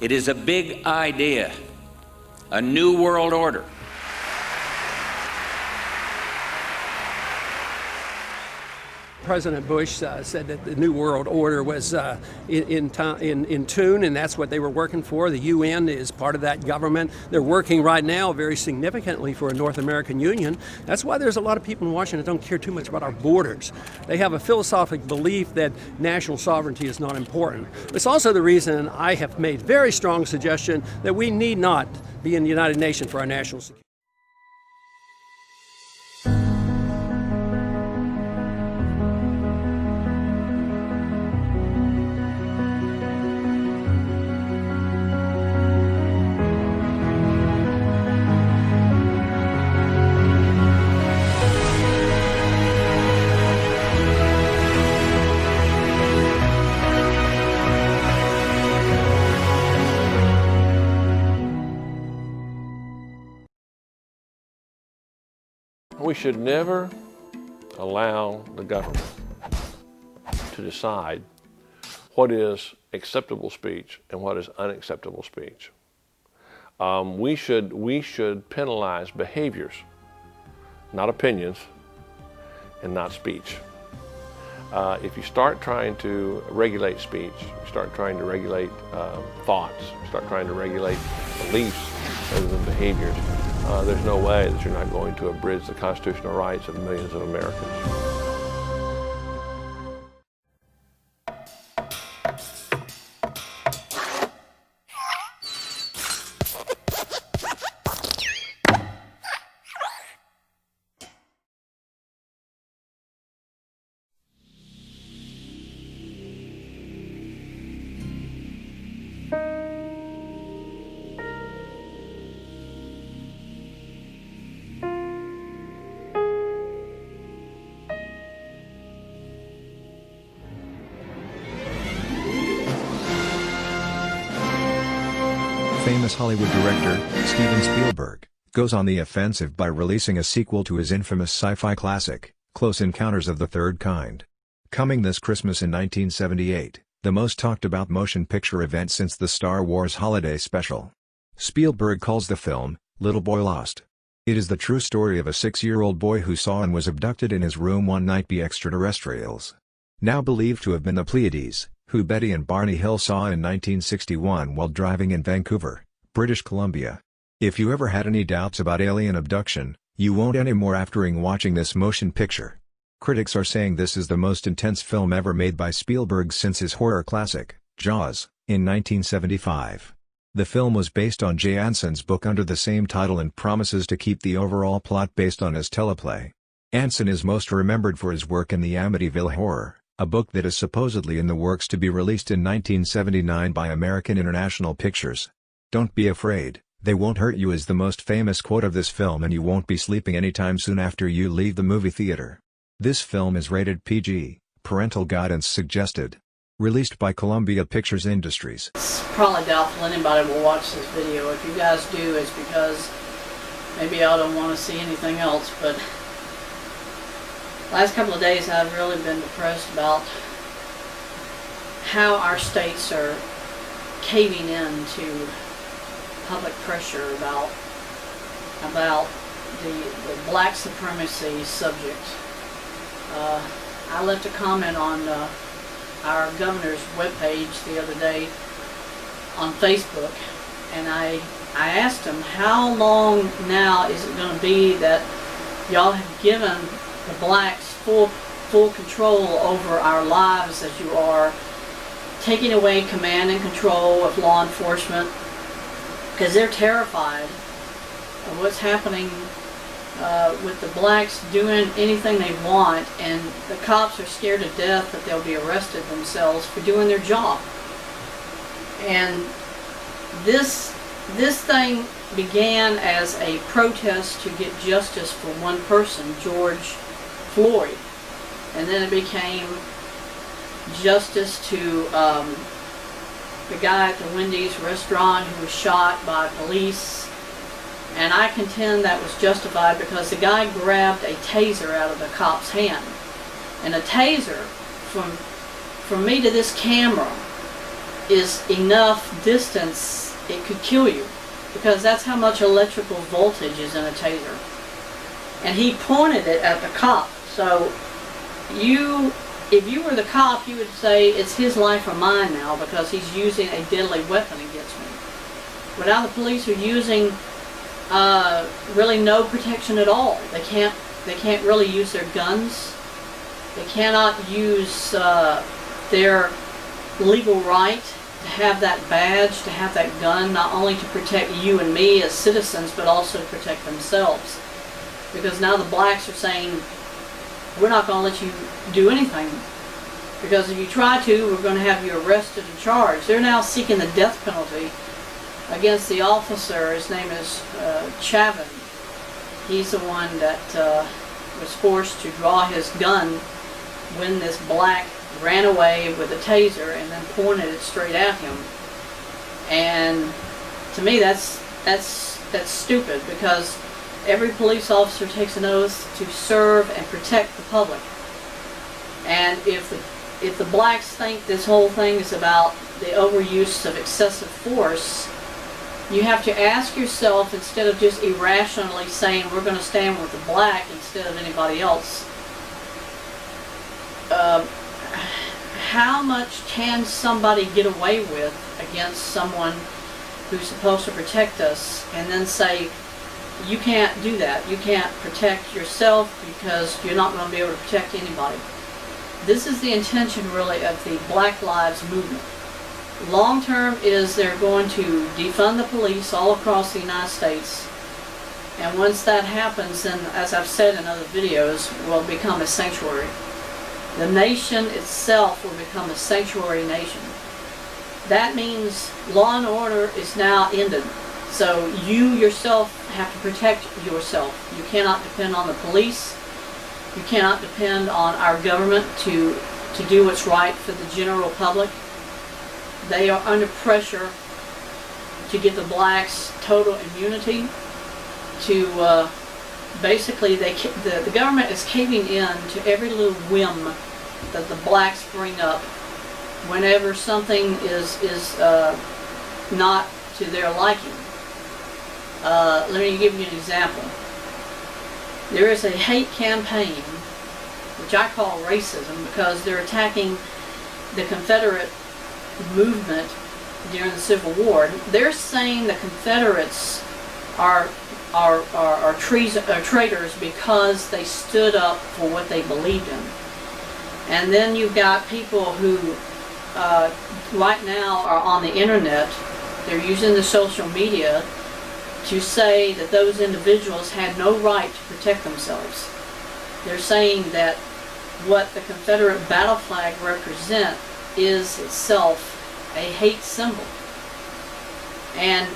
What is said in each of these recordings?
It is a big idea, a new world order. President Bush said that the New World Order was in tune, and that's what they were working for. The UN is part of that government. They're working right now very significantly for a North American Union. That's why there's a lot of people in Washington that don't care too much about our borders. They have a philosophic belief that national sovereignty is not important. It's also the reason I have made very strong suggestion that we need not be in the United Nations for our national security. We should never allow the government to decide what is acceptable speech and what is unacceptable speech. We should penalize behaviors, not opinions, and not speech. If you start trying to regulate speech, you start trying to regulate thoughts, you start trying to regulate beliefs rather than behaviors, there's no way that you're not going to abridge the constitutional rights of millions of Americans. Famous Hollywood director, Steven Spielberg, goes on the offensive by releasing a sequel to his infamous sci-fi classic, Close Encounters of the Third Kind. Coming this Christmas in 1978, the most talked-about motion picture event since the Star Wars Holiday Special. Spielberg calls the film, Little Boy Lost. It is the true story of a 6-year-old boy who saw and was abducted in his room one night by extraterrestrials. Now believed to have been the Pleiades, who Betty and Barney Hill saw in 1961 while driving in Vancouver, British Columbia. If you ever had any doubts about alien abduction, you won't anymore after watching this motion picture. Critics are saying this is the most intense film ever made by Spielberg since his horror classic, Jaws, in 1975. The film was based on Jay Anson's book under the same title and promises to keep the overall plot based on his teleplay. Anson is most remembered for his work in the Amityville Horror, a book that is supposedly in the works to be released in 1979 by American International Pictures. "Don't be afraid, they won't hurt you" is the most famous quote of this film, and you won't be sleeping anytime soon after you leave the movie theater. This film is rated PG, parental guidance suggested. Released by Columbia Pictures Industries. It's probably doubtful anybody will watch this video. If you guys do, it's because maybe I don't want to see anything else, but last couple of days I've really been depressed about how our states are caving in to public pressure about the black supremacy subject. I left a comment on our governor's webpage the other day on Facebook, and I asked him, how long now is it going to be that y'all have given the blacks full control over our lives, as you are taking away command and control of law enforcement, because they're terrified of what's happening with the blacks doing anything they want, and the cops are scared to death that they'll be arrested themselves for doing their job. And this thing began as a protest to get justice for one person, George Floyd, and then it became justice to the guy at the Wendy's restaurant who was shot by police. And I contend that was justified because the guy grabbed a taser out of the cop's hand. And a taser, from me to this camera, is enough distance, it could kill you, because that's how much electrical voltage is in a taser. And he pointed it at the cop. So if you were the cop, you would say it's his life or mine now, because he's using a deadly weapon against me. But now the police are using really no protection at all. They can't really use their guns. They cannot use their legal right to have that badge, to have that gun, not only to protect you and me as citizens, but also to protect themselves. Because now the blacks are saying, we're not going to let you do anything, because if you try to, we're going to have you arrested and charged. They're now seeking the death penalty against the officer. His name is Chavin. He's the one that was forced to draw his gun when this black ran away with a taser and then pointed it straight at him. And to me, that's stupid, because every police officer takes an oath to serve and protect the public. And if the blacks think this whole thing is about the overuse of excessive force, you have to ask yourself, instead of just irrationally saying we're going to stand with the black instead of anybody else, how much can somebody get away with against someone who's supposed to protect us, and then say, you can't do that. You can't protect yourself because you're not going to be able to protect anybody. This is the intention, really, of the Black Lives Movement. Long term is they're going to defund the police all across the United States. And once that happens, then, as I've said in other videos, will become a sanctuary. The nation itself will become a sanctuary nation. That means law and order is now ended. So you yourself have to protect yourself. You cannot depend on the police. You cannot depend on our government to do what's right for the general public. They are under pressure to give the blacks total immunity. To basically, the government is caving in to every little whim that the blacks bring up whenever something is not to their liking. Let me give you an example. There is a hate campaign, which I call racism, because they're attacking the Confederate movement during the Civil War. They're saying the Confederates are traitors because they stood up for what they believed in. And then you've got people who right now are on the internet. They're using the social media to say that those individuals had no right to protect themselves. They're saying that what the Confederate battle flag represent is itself a hate symbol. And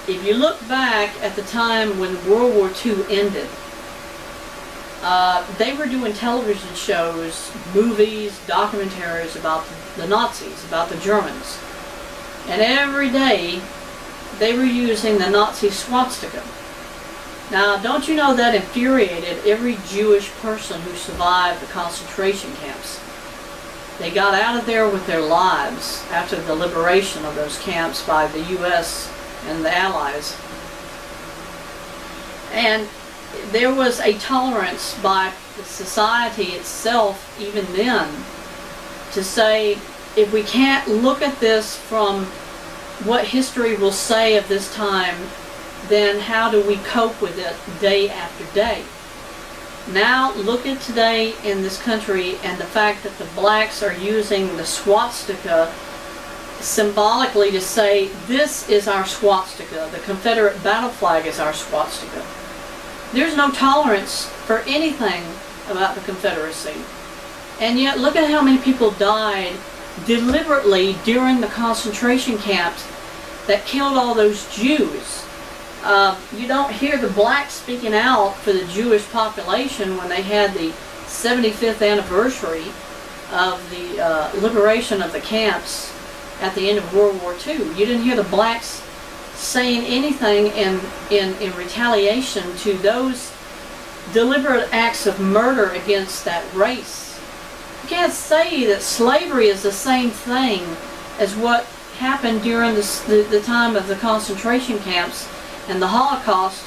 if you look back at the time when World War II ended, they were doing television shows, movies, documentaries about the Nazis, about the Germans. And every day they were using the Nazi swastika. Now, don't you know that infuriated every Jewish person who survived the concentration camps? They got out of there with their lives after the liberation of those camps by the U.S. and the Allies. And there was a tolerance by the society itself, even then, to say, if we can't look at this from what history will say of this time, then how do we cope with it day after day? Now look at today in this country and the fact that the blacks are using the swastika symbolically to say, this is our swastika, the Confederate battle flag is our swastika. There's no tolerance for anything about the Confederacy. And yet look at how many people died deliberately during the concentration camps that killed all those Jews. You don't hear the blacks speaking out for the Jewish population when they had the 75th anniversary of the liberation of the camps at the end of World War II. You didn't hear the blacks saying anything in retaliation to those deliberate acts of murder against that race. You can't say that slavery is the same thing as what happened during the time of the concentration camps and the Holocaust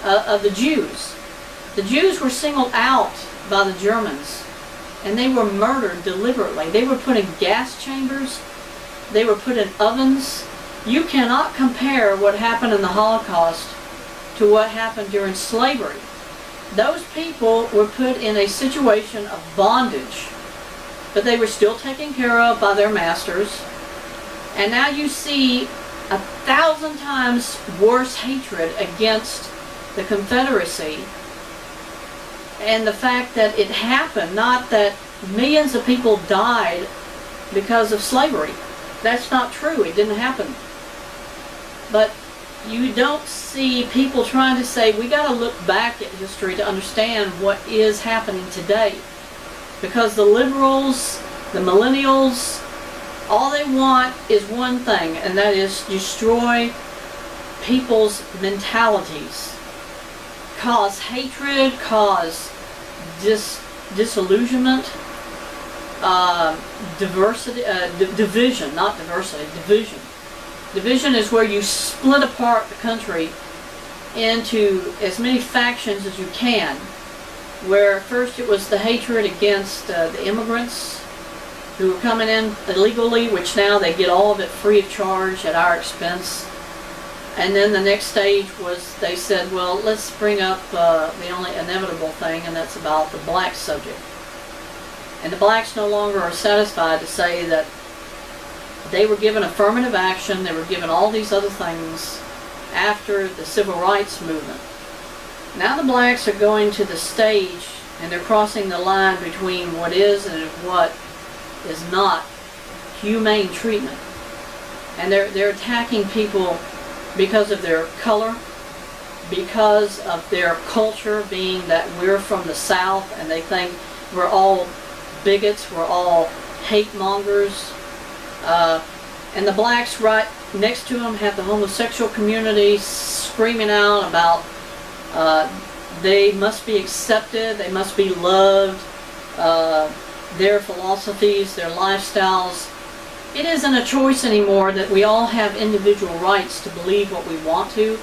of the Jews. The Jews were singled out by the Germans, and they were murdered deliberately. They were put in gas chambers. They were put in ovens. You cannot compare what happened in the Holocaust to what happened during slavery. Those people were put in a situation of bondage, but they were still taken care of by their masters. And now you see 1,000 times worse hatred against the Confederacy, and the fact that it happened, not that millions of people died because of slavery. That's not true. It didn't happen. But you don't see people trying to say, we got to look back at history to understand what is happening today. Because the liberals, the millennials, all they want is one thing, and that is destroy people's mentalities. Cause hatred, cause disillusionment, division, not diversity, division. Division is where you split apart the country into as many factions as you can, where first it was the hatred against the immigrants who were coming in illegally, which now they get all of it free of charge at our expense. And then the next stage was they said, well, let's bring up the only inevitable thing, and that's about the black subject. And the blacks no longer are satisfied to say that they were given affirmative action, they were given all these other things after the civil rights movement. Now the blacks are going to the stage and they're crossing the line between what is and what is not humane treatment. And they're attacking people because of their color, because of their culture, being that we're from the South and they think we're all bigots, we're all hate mongers. And the blacks right next to them have the homosexual community screaming out about they must be accepted, they must be loved, their philosophies, their lifestyles. It isn't a choice anymore that we all have individual rights to believe what we want to.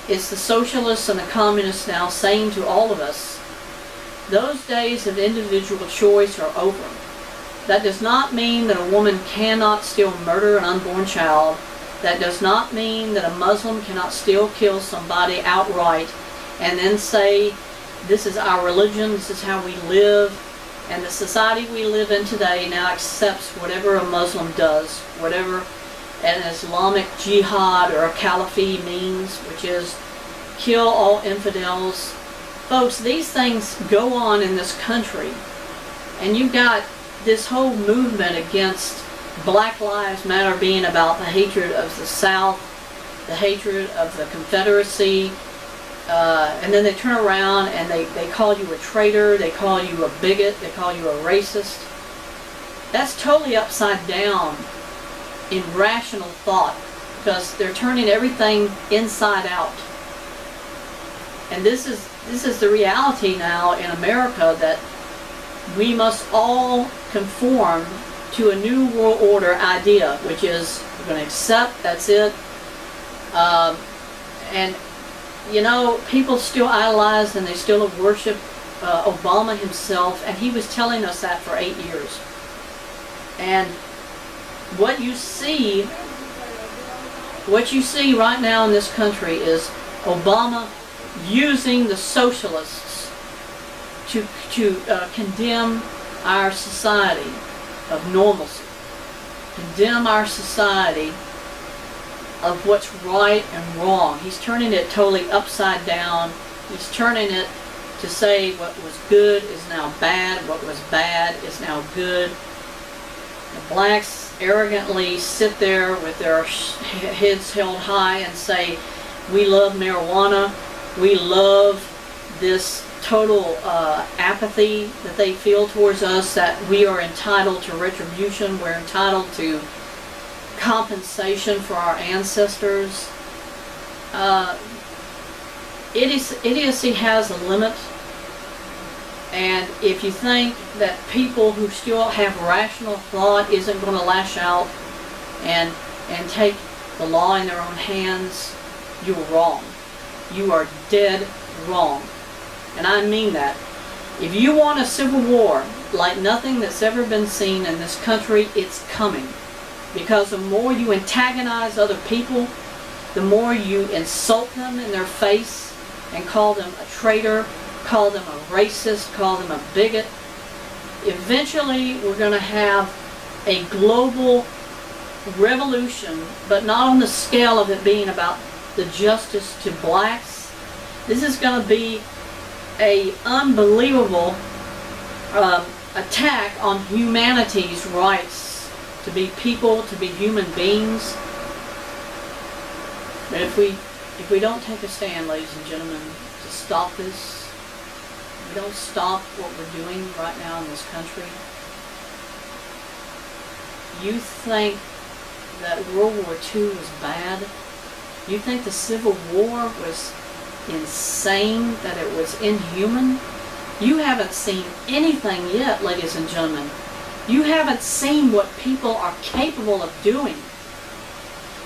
It's the socialists and the communists now saying to all of us, those days of individual choice are over. That does not mean that a woman cannot still murder an unborn child. That does not mean that a Muslim cannot still kill somebody outright and then say, this is our religion, this is how we live. And the society we live in today now accepts whatever a Muslim does, whatever an Islamic jihad or a caliphate means, which is kill all infidels. Folks, these things go on in this country. And you've got this whole movement against Black Lives Matter being about the hatred of the South, the hatred of the Confederacy, and then they turn around and they call you a traitor, they call you a bigot, they call you a racist. That's totally upside down in rational thought, because they're turning everything inside out. And this is the reality now in America, that we must all conform to a new world order idea, which is we're going to accept, that's it. And you know, people still idolize and they still worship Obama himself, and he was telling us that for 8 years. And what you see right now in this country is Obama using the socialists to condemn our society of normalcy, condemn our society of what's right and wrong. He's turning it totally upside down. He's turning it to say what was good is now bad, what was bad is now good. The blacks arrogantly sit there with their heads held high and say, we love marijuana, we love this total apathy that they feel towards us, that we are entitled to retribution, we're entitled to compensation for our ancestors. Idiocy has a limit, and if you think that people who still have rational thought isn't going to lash out and take the law in their own hands, you're wrong. You are dead wrong. And I mean that. If you want a civil war like nothing that's ever been seen in this country, it's coming. Because the more you antagonize other people, the more you insult them in their face and call them a traitor, call them a racist, call them a bigot, eventually we're going to have a global revolution, but not on the scale of it being about the justice to blacks. This is going to be an unbelievable attack on humanity's rights to be people, to be human beings. But if we don't take a stand, ladies and gentlemen, to stop this, we don't stop what we're doing right now in this country, you think that World War II was bad? You think the Civil War was insane, that it was inhuman? You haven't seen anything yet, ladies and gentlemen. You haven't seen what people are capable of doing.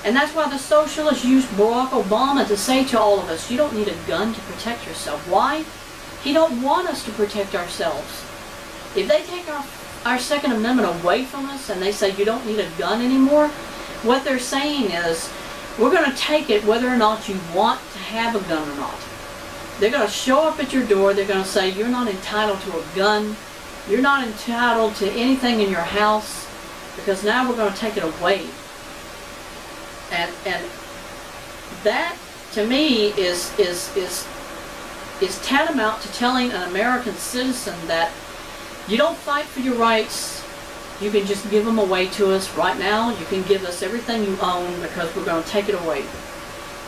And that's why the socialists used Barack Obama to say to all of us, you don't need a gun to protect yourself. Why? He don't want us to protect ourselves. If they take our Second Amendment away from us and they say you don't need a gun anymore, what they're saying is, we're going to take it whether or not you want to have a gun or not. They're going to show up at your door, they're going to say you're not entitled to a gun, you're not entitled to anything in your house, because now we're going to take it away. And that, to me, is tantamount to telling an American citizen that you don't fight for your rights, you can just give them away to us right now. You can give us everything you own because we're going to take it away.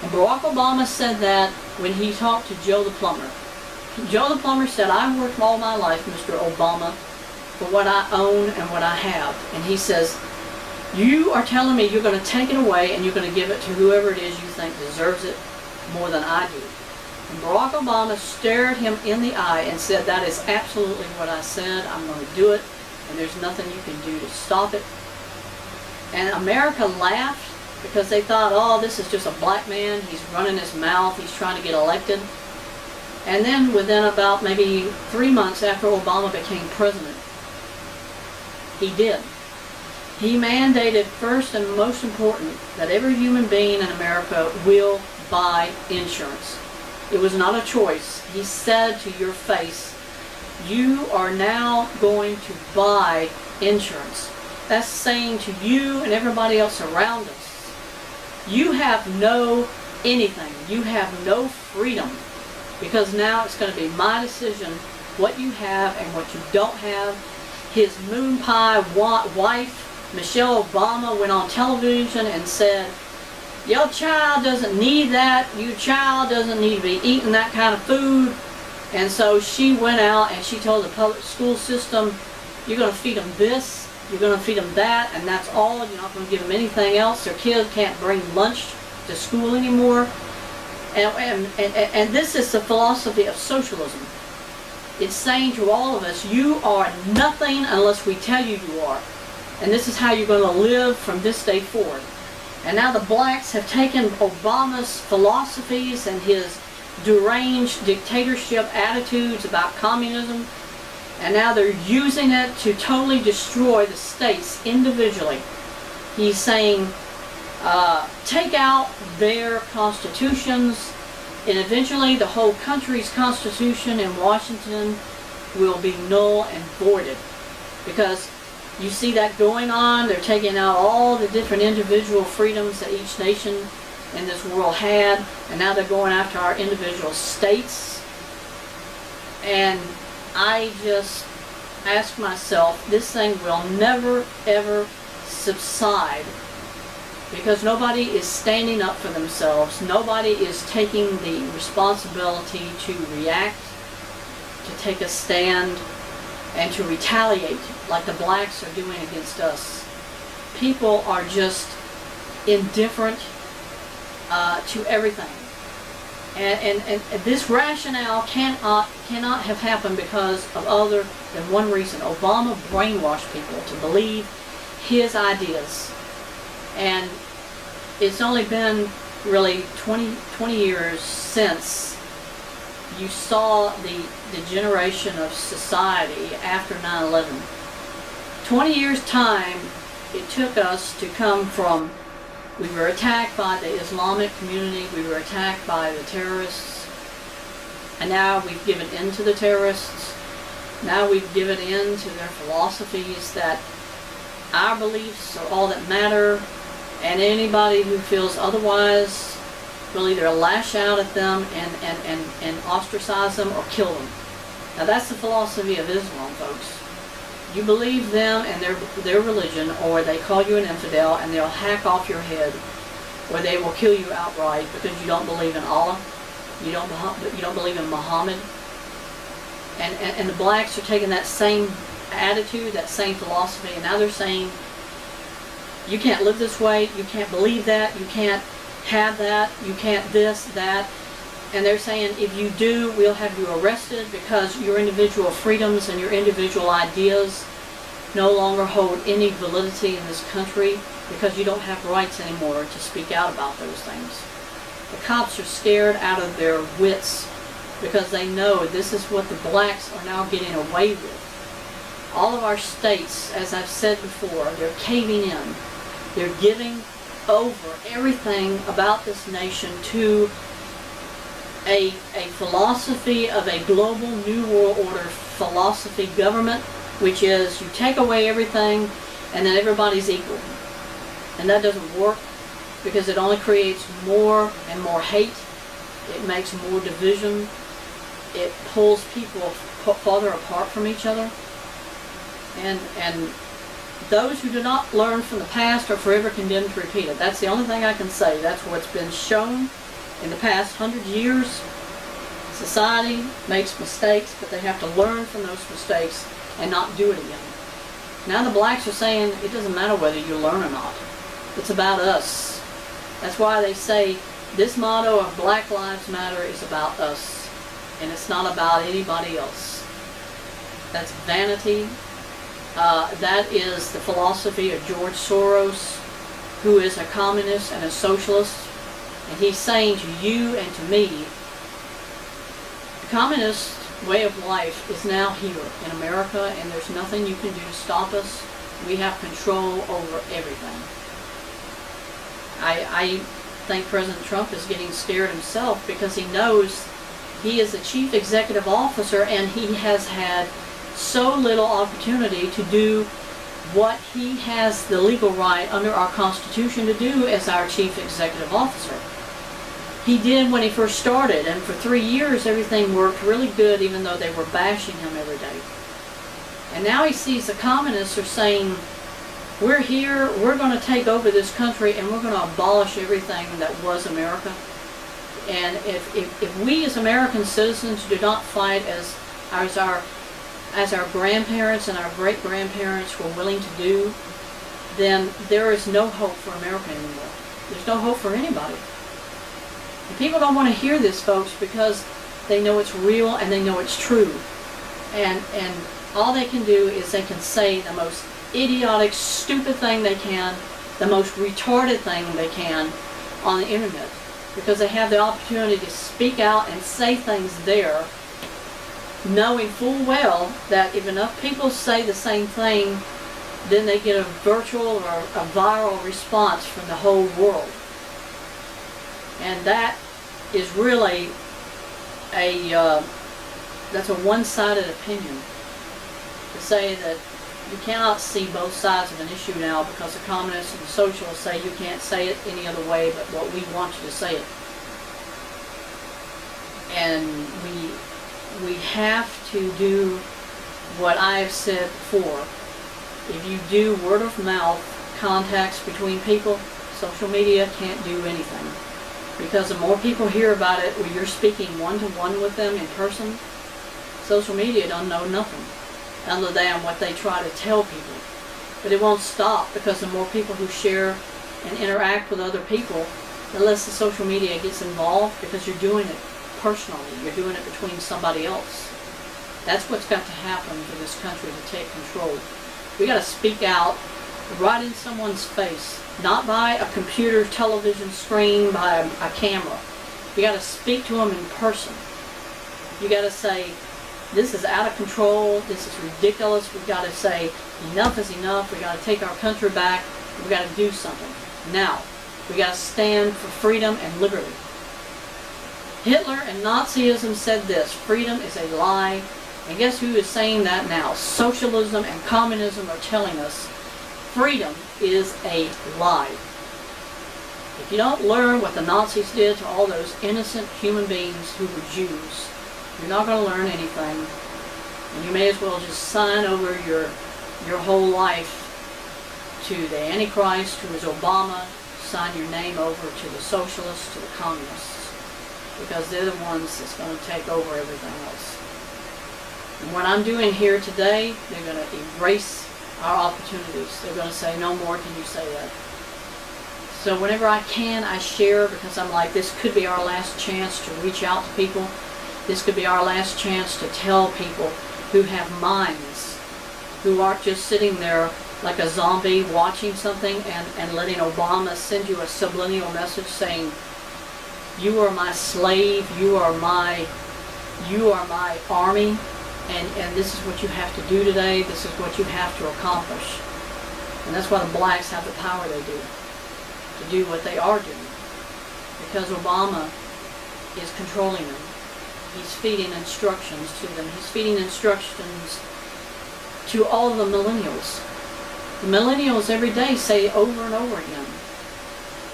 And Barack Obama said that when he talked to Joe the plumber. Joe the plumber said, I worked all my life, Mr. Obama, for what I own and what I have. And he says, you are telling me you're going to take it away and you're going to give it to whoever it is you think deserves it more than I do. And Barack Obama stared him in the eye and said, that is absolutely what I said. I'm going to do it. And there's nothing you can do to stop it. And America laughed because they thought, oh, this is just a black man, he's running his mouth, he's trying to get elected. And then within about maybe 3 months after Obama became president, he did. He mandated, first and most important, that every human being in America will buy insurance. It was not a choice. He said to your face, you are now going to buy insurance. That's saying to you and everybody else around us, you have no anything. You have no freedom. Because now it's going to be my decision what you have and what you don't have. His moon pie wife, Michelle Obama, went on television and said, your child doesn't need that. Your child doesn't need to be eating that kind of food. And so she went out and she told the public school system, you're going to feed them this, you're going to feed them that, and that's all. You're not going to give them anything else. Their kids can't bring lunch to school anymore. And this is the philosophy of socialism. It's saying to all of us, you are nothing unless we tell you you are. And this is how you're going to live from this day forward. And now the blacks have taken Obama's philosophies and his deranged dictatorship attitudes about communism, and now they're using it to totally destroy the states individually. He's saying, take out their constitutions, and eventually the whole country's constitution in Washington will be null and voided. Because you see that going on. They're taking out all the different individual freedoms that each nation in this world had, and now they're going after our individual states. And I just ask myself, this thing will never ever subside, because nobody is standing up for themselves. Nobody is taking the responsibility to react, to take a stand, and to retaliate like the blacks are doing against us. People are just indifferent to everything. And this rationale cannot have happened because of other than one reason. Obama brainwashed people to believe his ideas. And it's only been really 20 years since you saw the degeneration of society after 9/11. 20 years time it took us to come from, we were attacked by the Islamic community, we were attacked by the terrorists, and now we've given in to the terrorists. Now we've given in to their philosophies that our beliefs are all that matter, and anybody who feels otherwise will either lash out at them and ostracize them or kill them. Now that's the philosophy of Islam, folks. You believe them and their religion, or they call you an infidel and they'll hack off your head, or they will kill you outright because you don't believe in Allah, you don't believe in Muhammad. And the blacks are taking that same attitude, that same philosophy, and now they're saying, you can't live this way, you can't believe that, you can't have that, you can't this, that. And they're saying, if you do, we'll have you arrested because your individual freedoms and your individual ideas no longer hold any validity in this country because you don't have rights anymore to speak out about those things. The cops are scared out of their wits because they know this is what the blacks are now getting away with. All of our states, as I've said before, they're caving in. They're giving over everything about this nation to a philosophy of a global New World Order philosophy government, which is you take away everything and then everybody's equal. And that doesn't work because it only creates more and more hate. It makes more division. It pulls people farther apart from each other. And those who do not learn from the past are forever condemned to repeat it. That's the only thing I can say. That's what's been shown in the past 100 years. Society makes mistakes, but they have to learn from those mistakes and not do it again. Now the blacks are saying it doesn't matter whether you learn or not. It's about us. That's why they say this motto of Black Lives Matter is about us, and it's not about anybody else. That's vanity. That is the philosophy of George Soros, who is a communist and a socialist. And he's saying to you and to me, the communist way of life is now here in America, and there's nothing you can do to stop us. We have control over everything. I think President Trump is getting scared himself because he knows he is the chief executive officer and he has had so little opportunity to do what he has the legal right under our Constitution to do as our chief executive officer. He did when he first started, and for 3 years everything worked really good even though they were bashing him every day. And now he sees the communists are saying, we're here, we're going to take over this country and we're going to abolish everything that was America. And if we as American citizens do not fight as our grandparents and our great-grandparents were willing to do, then there is no hope for America anymore. There's no hope for anybody. And people don't want to hear this, folks, because they know it's real and they know it's true. And all they can do is they can say the most idiotic, stupid thing they can, the most retarded thing they can on the internet, because they have the opportunity to speak out and say things there, knowing full well that if enough people say the same thing, then they get a virtual or a viral response from the whole world. And that is really that's a one-sided opinion. To say that you cannot see both sides of an issue now because the communists and the socialists say you can't say it any other way but what we want you to say it. And we have to do what I've said before. If you do word of mouth contacts between people, social media can't do anything. Because the more people hear about it where you're speaking one-to-one with them in person, social media don't know nothing other than what they try to tell people. But it won't stop because the more people who share and interact with other people, the less the social media gets involved because you're doing it personally. You're doing it between somebody else. That's what's got to happen for this country to take control. We got to speak out right in someone's face, not by a computer, television screen, by a camera. You got to speak to them in person. You got to say, this is out of control, this is ridiculous. We've got to say, enough is enough. We got to take our country back. We got to do something. Now, we got to stand for freedom and liberty. Hitler and Nazism said this: freedom is a lie. And guess who is saying that now? Socialism and communism are telling us freedom is a lie. If you don't learn what the Nazis did to all those innocent human beings who were Jews, you're not going to learn anything. And you may as well just sign over your whole life to the Antichrist, who is Obama. Sign your name over to the socialists, to the communists, because they're the ones that's going to take over everything else. And what I'm doing here today, they're going to erase our opportunities. They're going to say, no more can you say that. So whenever I can, I share, because I'm like, this could be our last chance to reach out to people. This could be our last chance to tell people who have minds, who aren't just sitting there like a zombie watching something and letting Obama send you a subliminal message saying, you are my slave, you are my army, and this is what you have to do today, this is what you have to accomplish. And that's why the blacks have the power they do, to do what they are doing. Because Obama is controlling them. He's feeding instructions to them. He's feeding instructions to all of the millennials. The millennials every day say over and over again,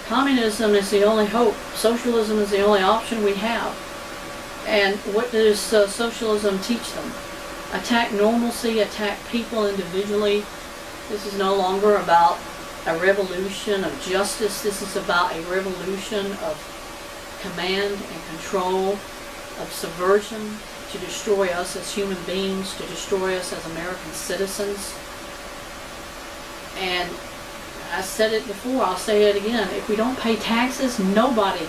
communism is the only hope. Socialism is the only option we have. And what does socialism teach them? Attack normalcy, attack people individually. This is no longer about a revolution of justice. This is about a revolution of command and control, of subversion, to destroy us as human beings, to destroy us as American citizens. And I said it before, I'll say it again, if we don't pay taxes, nobody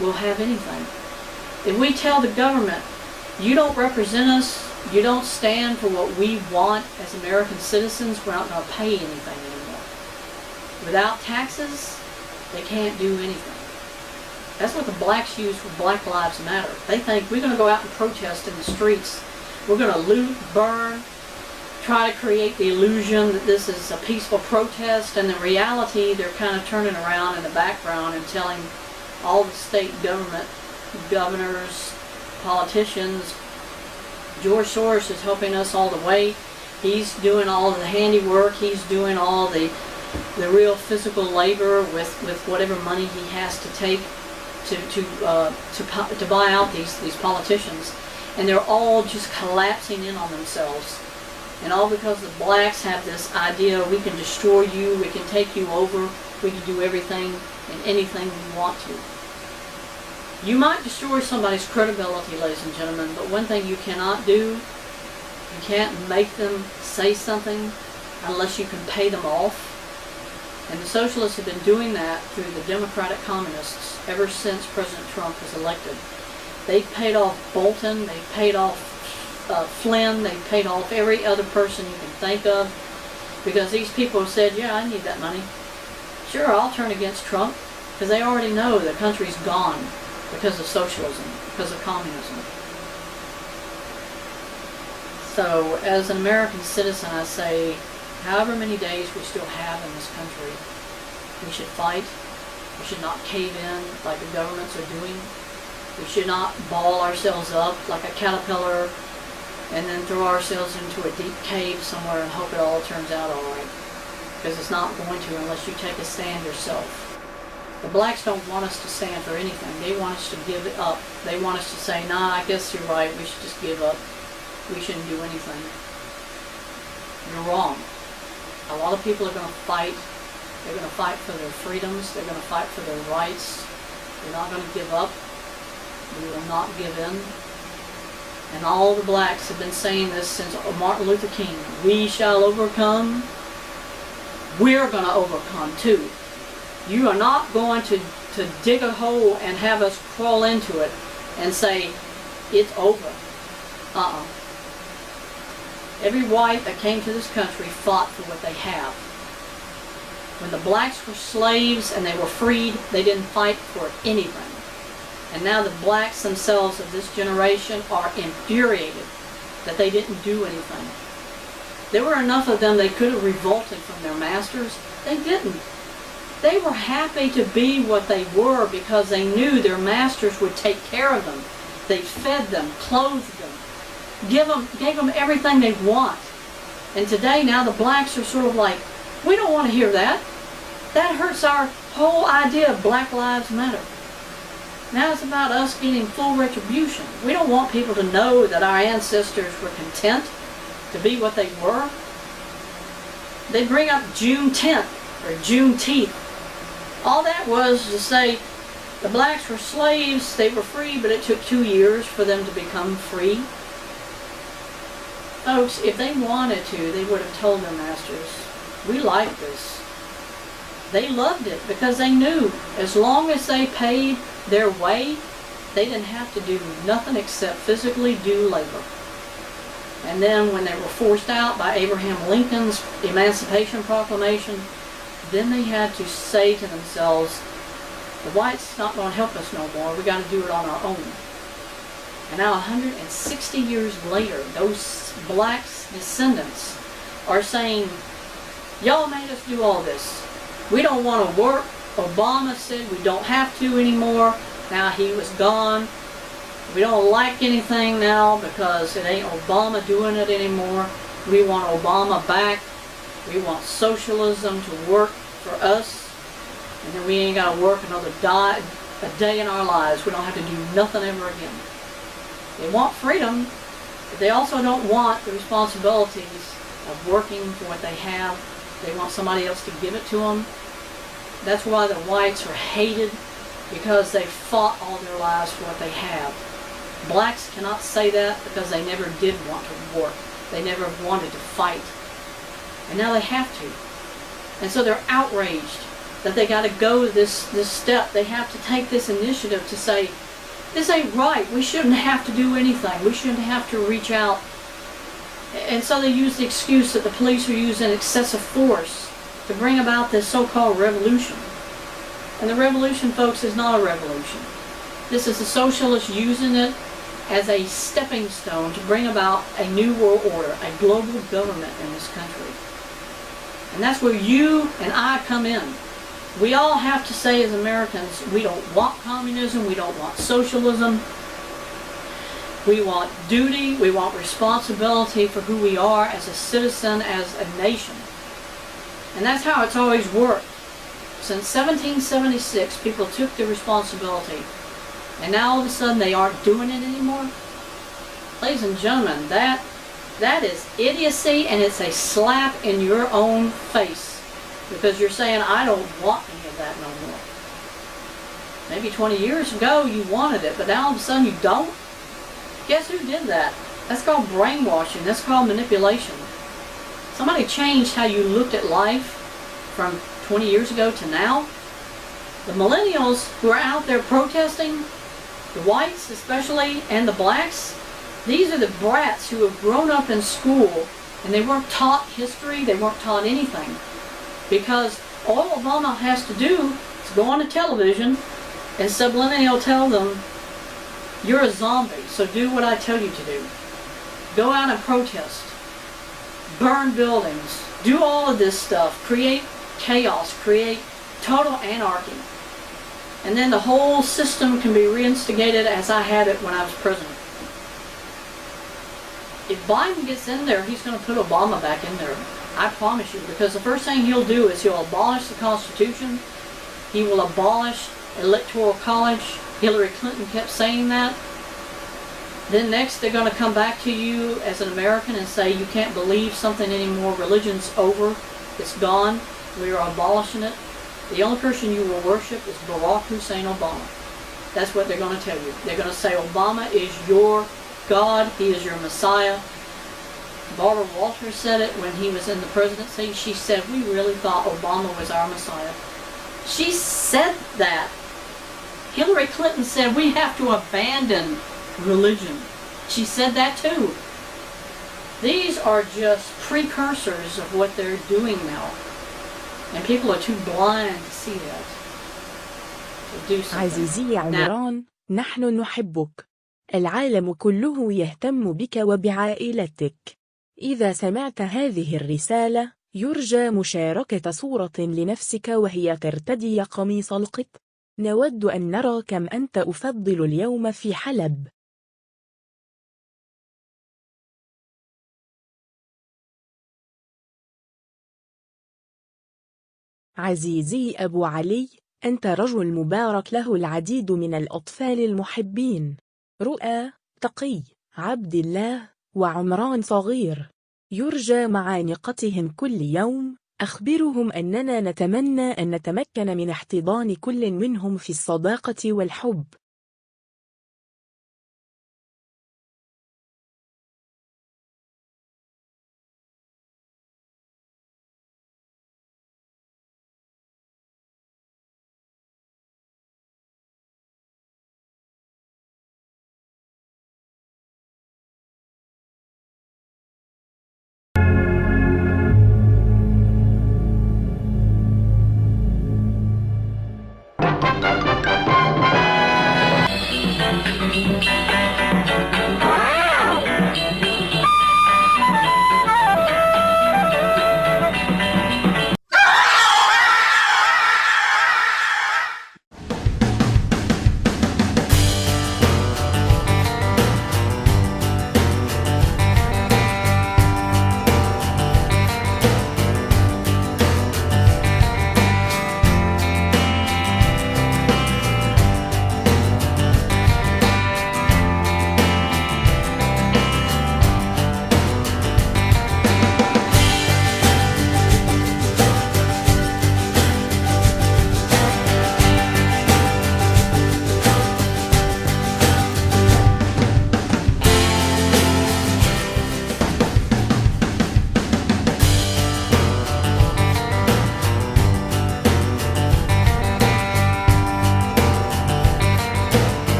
will have anything. If we tell the government, you don't represent us, you don't stand for what we want as American citizens, we're not going to pay anything anymore. Without taxes, they can't do anything. That's what the blacks use for Black Lives Matter. They think we're going to go out and protest in the streets. We're going to loot, burn, try to create the illusion that this is a peaceful protest, and in reality they're kind of turning around in the background and telling all the state government, governors, politicians, George Soros is helping us all the way. He's doing all the handiwork, he's doing all the real physical labor with whatever money he has to take to buy out these politicians. And they're all just collapsing in on themselves. And all because the blacks have this idea, we can destroy you, we can take you over, we can do everything and anything we want to. You might destroy somebody's credibility, ladies and gentlemen, but one thing you cannot do, you can't make them say something unless you can pay them off. And the socialists have been doing that through the Democratic Communists ever since President Trump was elected. They've paid off Bolton, they've paid off Flynn, they've paid off every other person you can think of, because these people have said, yeah, I need that money. Sure, I'll turn against Trump, because they already know the country's gone because of socialism, because of communism. So, as an American citizen, I say, however many days we still have in this country, we should fight. We should not cave in like the governments are doing. We should not ball ourselves up like a caterpillar and then throw ourselves into a deep cave somewhere and hope it all turns out all right. Because it's not going to unless you take a stand yourself. The blacks don't want us to stand for anything. They want us to give it up. They want us to say, nah, I guess you're right, we should just give up. We shouldn't do anything. You're wrong. A lot of people are going to fight. They're going to fight for their freedoms. They're going to fight for their rights. They're not going to give up. We will not give in. And all the blacks have been saying this since Martin Luther King. We shall overcome. We're going to overcome too. You are not going to dig a hole and have us crawl into it and say, it's over. Every white that came to this country fought for what they have. When the blacks were slaves and they were freed, they didn't fight for anything. And now the blacks themselves of this generation are infuriated that they didn't do anything. There were enough of them they could have revolted from their masters. They didn't. They were happy to be what they were because they knew their masters would take care of them. They fed them, clothed them, gave them everything they want. And today now the blacks are sort of like, we don't want to hear that. That hurts our whole idea of Black Lives Matter. Now it's about us getting full retribution. We don't want people to know that our ancestors were content to be what they were. They bring up June 10th or Juneteenth. All that was to say the blacks were slaves, they were free, but it took 2 years for them to become free. Folks, if they wanted to, they would have told their masters, we like this. They loved it because they knew as long as they paid their way, they didn't have to do nothing except physically do labor. And then when they were forced out by Abraham Lincoln's Emancipation Proclamation, then they had to say to themselves, the whites not going to help us no more, we got to do it on our own. And now 160 years later, those blacks' descendants are saying, y'all made us do all this. We don't want to work. Obama said we don't have to anymore. Now he was gone. We don't like anything now because it ain't Obama doing it anymore. We want Obama back. We want socialism to work for us. And then we ain't got to work another day in our lives. We don't have to do nothing ever again. They want freedom, but they also don't want the responsibilities of working for what they have. They want somebody else to give it to them. That's why the whites are hated, because they fought all their lives for what they have. Blacks cannot say that because they never did want to work. They never wanted to fight. And now they have to. And so they're outraged that they got to go this step. They have to take this initiative to say, this ain't right. We shouldn't have to do anything. We shouldn't have to reach out. And so they use the excuse that the police are using excessive force to bring about this so-called revolution. And the revolution, folks, is not a revolution. This is the socialists using it as a stepping stone to bring about a new world order, a global government in this country. And that's where you and I come in. We all have to say as Americans, we don't want communism, we don't want socialism. We want duty, we want responsibility for who we are as a citizen, as a nation. And that's how it's always worked. Since 1776, people took the responsibility. And now all of a sudden they aren't doing it anymore. Ladies and gentlemen, that is idiocy, and it's a slap in your own face. Because you're saying, I don't want any of that no more. Maybe 20 years ago you wanted it, but now all of a sudden you don't? Guess who did that? That's called brainwashing. That's called manipulation. Somebody changed how you looked at life from 20 years ago to now. The millennials who are out there protesting, the whites especially, and the blacks, these are the brats who have grown up in school and they weren't taught history, they weren't taught anything. Because all Obama has to do is go on the television and subliminally tell them, you're a zombie, so do what I tell you to do. Go out and protest. Burn buildings. Do all of this stuff. Create chaos. Create total anarchy. And then the whole system can be reinstigated as I had it when I was president. If Biden gets in there, he's going to put Obama back in there. I promise you, because the first thing he'll do is he'll abolish the Constitution. He will abolish Electoral College. Hillary Clinton kept saying that. Then next they're going to come back to you as an American and say you can't believe something anymore. Religion's over. It's gone. We are abolishing it. The only person you will worship is Barack Hussein Obama. That's what they're going to tell you. They're going to say Obama is your God. He is your Messiah. Barbara Walters said it when he was in the presidency. She said, we really thought Obama was our Messiah. She said that. Hillary Clinton said we have to abandon religion. She said that too. These are just precursors of what they're doing now. And people are too blind to see that. To do something. عزيزي عمران، نحن نحبك. العالم كله يهتم بك وبعائلتك. إذا سمعت هذه الرسالة، يرجى مشاركة صورة لنفسك وهي ترتدي قميص القط. نود أن نرى كم أنت أفضل اليوم في حلب. عزيزي أبو علي، أنت رجل مبارك له العديد من الأطفال المحبين. رؤى، تقي، عبد الله، وعمران صغير. يرجى معانقتهم كل يوم. أخبرهم أننا نتمنى أن نتمكن من احتضان كل منهم في الصداقة والحب.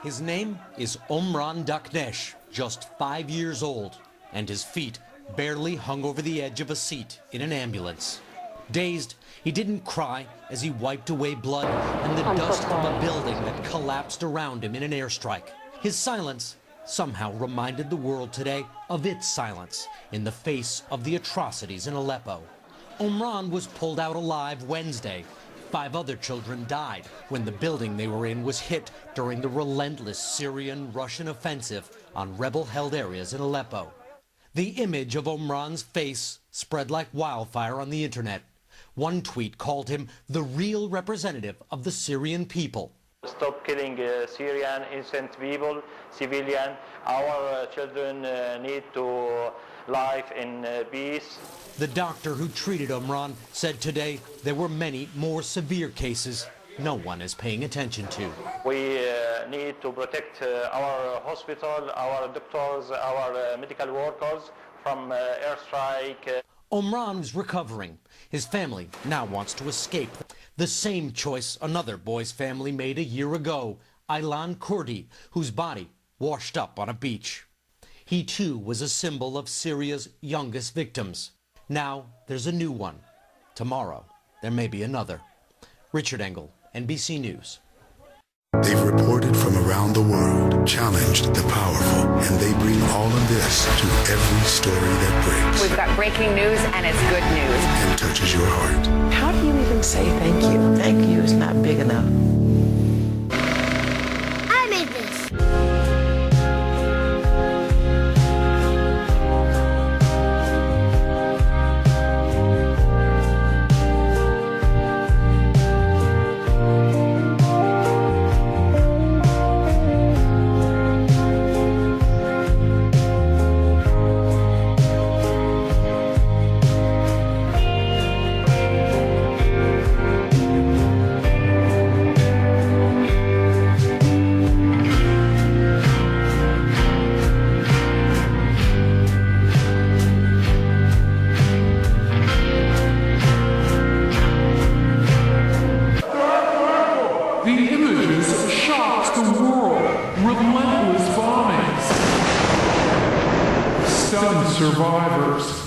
His name is Omran Daknesh, just 5 years old, and his feet barely hung over the edge of a seat in an ambulance. Dazed, he didn't cry as he wiped away blood and the dust from a building that collapsed around him in an airstrike. His silence somehow reminded the world today of its silence in the face of the atrocities in Aleppo. Omran was pulled out alive Wednesday. 5 other children died when the building they were in was hit during the relentless Syrian-Russian offensive on rebel-held areas in Aleppo. The image of Omran's face spread like wildfire on the internet. One tweet called him the real representative of the Syrian people. Stop killing Syrian innocent people, civilian. Our children need to live in peace. The doctor who treated Omran said today there were many more severe cases no one is paying attention to. We need to protect our hospital, our doctors, our medical workers from airstrike. Omran is recovering. His family now wants to escape. The same choice another boy's family made a year ago, Aylan Kurdi, whose body washed up on a beach. He too was a symbol of Syria's youngest victims. Now there's a new one. Tomorrow there may be another. Richard Engel, NBC News. They've reported from around the world, challenged the powerful, and they bring all of this to every story that breaks. We've got breaking news, and it's good news. And touches your heart. How do you even say thank you? Thank you is not big enough. I made this. Survivors.